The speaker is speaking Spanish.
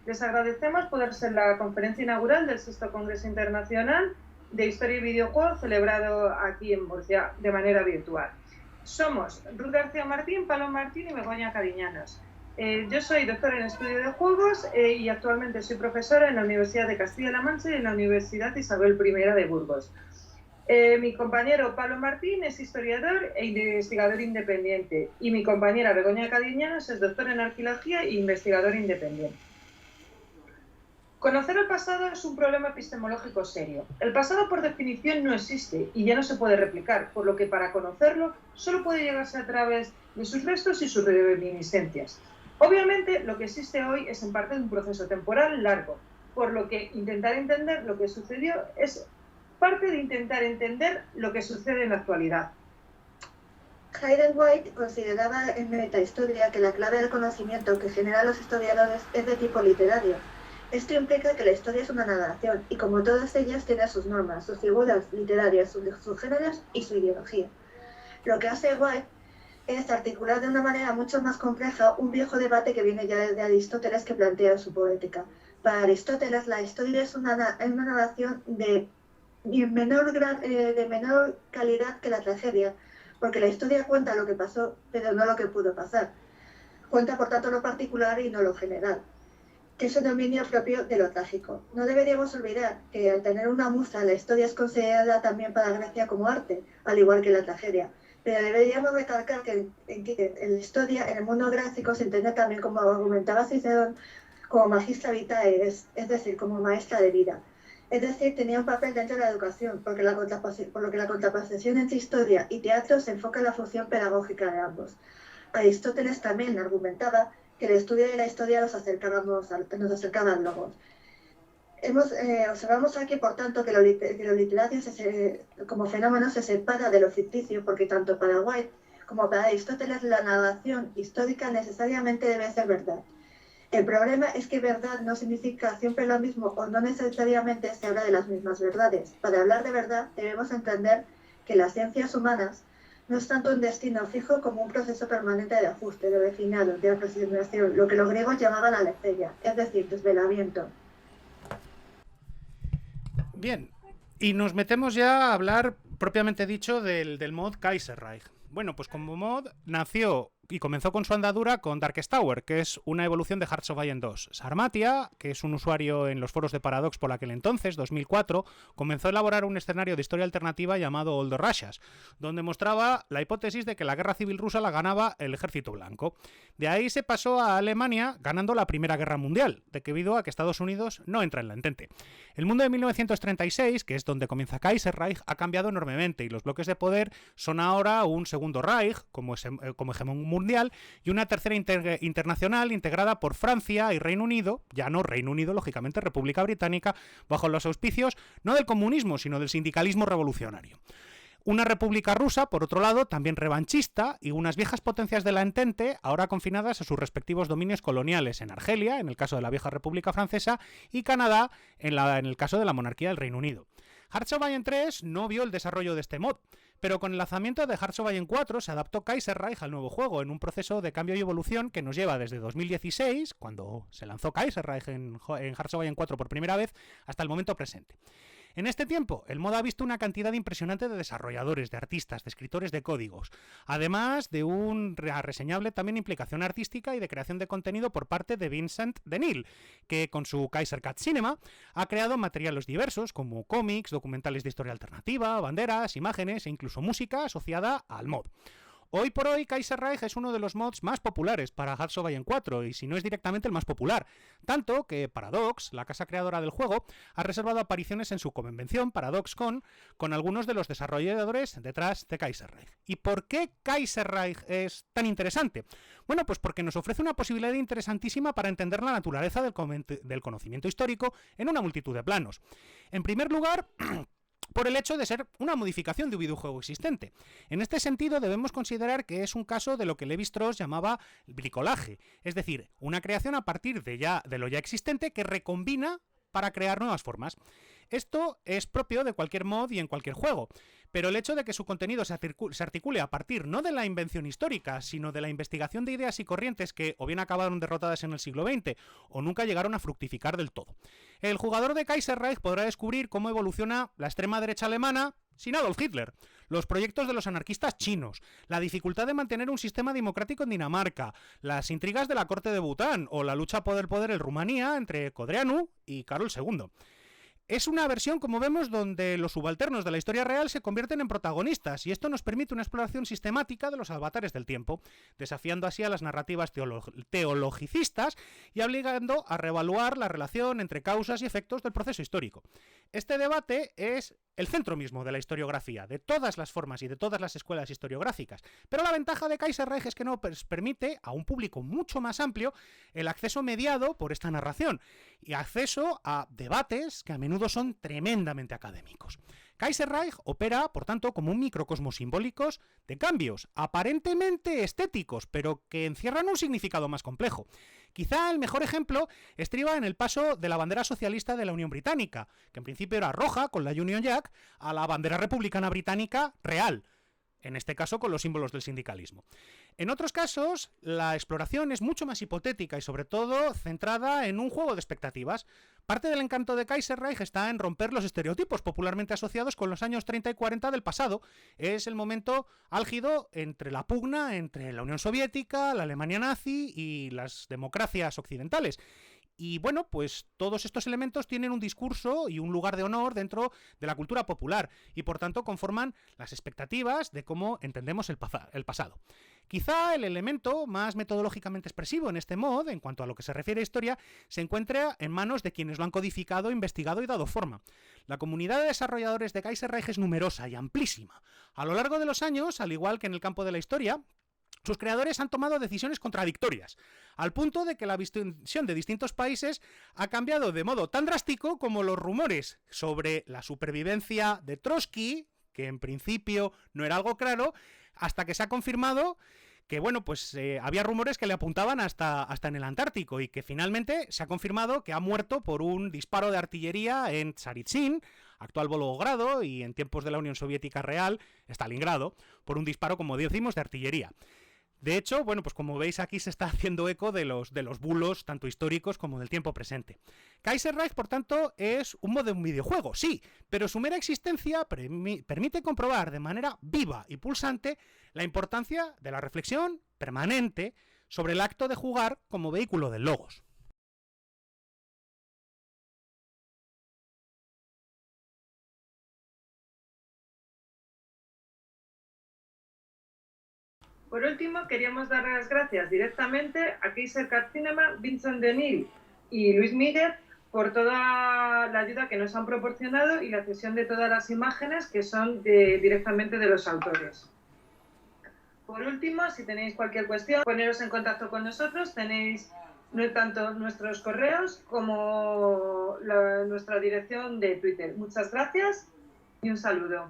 Les agradecemos poder ser la conferencia inaugural del sexto Congreso Internacional de Historia y Videojuegos celebrado aquí en Murcia de manera virtual. Somos Ruth García Martín, Palo Martín y Begoña Cariñanos. Yo soy doctora en estudio de juegos y actualmente soy profesora en la Universidad de Castilla-La Mancha y en la Universidad Isabel I de Burgos. Mi compañero Pablo Martín es historiador e investigador independiente y mi compañera Begoña Cariñanos es doctora en arqueología e investigadora independiente. Conocer el pasado es un problema epistemológico serio. El pasado, por definición, no existe y ya no se puede replicar, por lo que para conocerlo solo puede llegarse a través de sus restos y sus reminiscencias. Obviamente, lo que existe hoy es en parte de un proceso temporal largo, por lo que intentar entender lo que sucedió es parte de intentar entender lo que sucede en la actualidad. Hayden White consideraba en Metahistoria que la clave del conocimiento que generan los historiadores es de tipo literario. Esto implica que la historia es una narración y como todas ellas tiene sus normas, sus figuras literarias, sus géneros y su ideología. Lo que hace White es articular de una manera mucho más compleja un viejo debate que viene ya desde Aristóteles que plantea su poética. Para Aristóteles la historia es una narración de menor calidad que la tragedia, porque la historia cuenta lo que pasó, pero no lo que pudo pasar. Cuenta por tanto lo particular y no lo general, que es un dominio propio de lo trágico. No deberíamos olvidar que al tener una musa, la historia es considerada también para Grecia como arte, al igual que la tragedia. Pero deberíamos recalcar que en la historia, en el mundo gráfico, se entiende también, como argumentaba Cicerón, como magistra vitae, es decir, como maestra de vida. Es decir, tenía un papel dentro de la educación, por lo que la contraposición entre historia y teatro se enfoca en la función pedagógica de ambos. Aristóteles también argumentaba que el estudio de la historia nos acercaba al logos. Observamos aquí, por tanto, que lo literario como fenómeno se separa de lo ficticio, porque tanto para White como para Aristóteles la narración histórica necesariamente debe ser verdad. El problema es que verdad no significa siempre lo mismo o no necesariamente se habla de las mismas verdades. Para hablar de verdad debemos entender que las ciencias humanas no es tanto un destino fijo como un proceso permanente de ajuste, de refinado, de aproximación, lo que los griegos llamaban aletheia, es decir, desvelamiento. Bien, y nos metemos ya a hablar propiamente dicho del mod Kaiserreich. Bueno, pues como mod nació y comenzó con su andadura con Darkest Tower, que es una evolución de Hearts of Iron 2. Sarmatia, que es un usuario en los foros de Paradox por aquel entonces, 2004, comenzó a elaborar un escenario de historia alternativa llamado Old Russias, donde mostraba la hipótesis de que la guerra civil rusa la ganaba el ejército blanco. De ahí se pasó a Alemania ganando la Primera Guerra Mundial, debido a que Estados Unidos no entra en la Entente. El mundo de 1936, que es donde comienza Kaiserreich, ha cambiado enormemente y los bloques de poder son ahora un segundo Reich, como hegemón mundial, y una tercera internacional integrada por Francia y Reino Unido, ya no Reino Unido, lógicamente República Británica, bajo los auspicios no del comunismo, sino del sindicalismo revolucionario. Una república rusa, por otro lado, también revanchista, y unas viejas potencias de la Entente, ahora confinadas a sus respectivos dominios coloniales en Argelia, en el caso de la vieja República Francesa, y Canadá, en el caso de la monarquía del Reino Unido. Hearts of Iron 3 no vio el desarrollo de este mod, pero con el lanzamiento de Hearts of Iron 4 se adaptó Kaiserreich al nuevo juego en un proceso de cambio y evolución que nos lleva desde 2016, cuando se lanzó Kaiserreich en Hearts of Iron 4 por primera vez, hasta el momento presente. En este tiempo, el mod ha visto una cantidad impresionante de desarrolladores, de artistas, de escritores de códigos, además de una reseñable también implicación artística y de creación de contenido por parte de Vincent Denil, que con su Kaiser Cat Cinema ha creado materiales diversos como cómics, documentales de historia alternativa, banderas, imágenes e incluso música asociada al mod. Hoy por hoy, Kaiserreich es uno de los mods más populares para Hearts of Iron 4, y si no es directamente el más popular. Tanto que Paradox, la casa creadora del juego, ha reservado apariciones en su convención ParadoxCon con algunos de los desarrolladores detrás de Kaiserreich. ¿Y por qué Kaiserreich es tan interesante? Bueno, pues porque nos ofrece una posibilidad interesantísima para entender la naturaleza del conocimiento histórico en una multitud de planos. En primer lugar, por el hecho de ser una modificación de un videojuego existente. En este sentido, debemos considerar que es un caso de lo que Lévi-Strauss llamaba bricolaje, es decir, una creación a partir de lo ya existente que recombina para crear nuevas formas. Esto es propio de cualquier mod y en cualquier juego, pero el hecho de que su contenido se articule a partir no de la invención histórica, sino de la investigación de ideas y corrientes que o bien acabaron derrotadas en el siglo XX o nunca llegaron a fructificar del todo. El jugador de Kaiserreich podrá descubrir cómo evoluciona la extrema derecha alemana sin Adolf Hitler, los proyectos de los anarquistas chinos, la dificultad de mantener un sistema democrático en Dinamarca, las intrigas de la corte de Bután o la lucha por el poder en Rumanía entre Codreanu y Carol II. Es una versión, como vemos, donde los subalternos de la historia real se convierten en protagonistas, y esto nos permite una exploración sistemática de los avatares del tiempo, desafiando así a las narrativas teologicistas y obligando a reevaluar la relación entre causas y efectos del proceso histórico. Este debate es el centro mismo de la historiografía, de todas las formas y de todas las escuelas historiográficas, pero la ventaja de Kaiserreich es que nos permite a un público mucho más amplio el acceso mediado por esta narración y acceso a debates que a menudo son tremendamente académicos. Kaiserreich opera, por tanto, como un microcosmos simbólicos de cambios aparentemente estéticos, pero que encierran un significado más complejo. Quizá el mejor ejemplo estriba en el paso de la bandera socialista de la Unión Británica, que en principio era roja con la Union Jack, a la bandera republicana británica real, en este caso con los símbolos del sindicalismo. En otros casos, la exploración es mucho más hipotética y sobre todo centrada en un juego de expectativas. Parte del encanto de Kaiserreich está en romper los estereotipos popularmente asociados con los años 30 y 40 del pasado. Es el momento álgido entre la pugna entre la Unión Soviética, la Alemania nazi y las democracias occidentales. Y bueno, pues todos estos elementos tienen un discurso y un lugar de honor dentro de la cultura popular y por tanto conforman las expectativas de cómo entendemos el pasado. Quizá el elemento más metodológicamente expresivo en este mod, en cuanto a lo que se refiere a historia, se encuentra en manos de quienes lo han codificado, investigado y dado forma. La comunidad de desarrolladores de Kaiserreich es numerosa y amplísima. A lo largo de los años, al igual que en el campo de la historia, sus creadores han tomado decisiones contradictorias, al punto de que la visión de distintos países ha cambiado de modo tan drástico como los rumores sobre la supervivencia de Trotsky, que en principio no era algo claro, hasta que se ha confirmado que, bueno, pues había rumores que le apuntaban hasta en el Antártico y que finalmente se ha confirmado que ha muerto por un disparo de artillería en Tsaritsyn, actual Volgogrado, y en tiempos de la Unión Soviética real, Stalingrado, por un disparo, como decimos, de artillería. De hecho, bueno, pues como veis aquí se está haciendo eco de los bulos, tanto históricos como del tiempo presente. Kaiserreich, por tanto, es un modo de un videojuego, sí, pero su mera existencia permite comprobar de manera viva y pulsante la importancia de la reflexión permanente sobre el acto de jugar como vehículo del logos. Por último, queríamos dar las gracias directamente a Kaiser Cat Cinema, Vincent Denil y Luis Miguel por toda la ayuda que nos han proporcionado y la cesión de todas las imágenes que son directamente de los autores. Por último, si tenéis cualquier cuestión, poneros en contacto con nosotros. Tenéis tanto nuestros correos como nuestra dirección de Twitter. Muchas gracias y un saludo.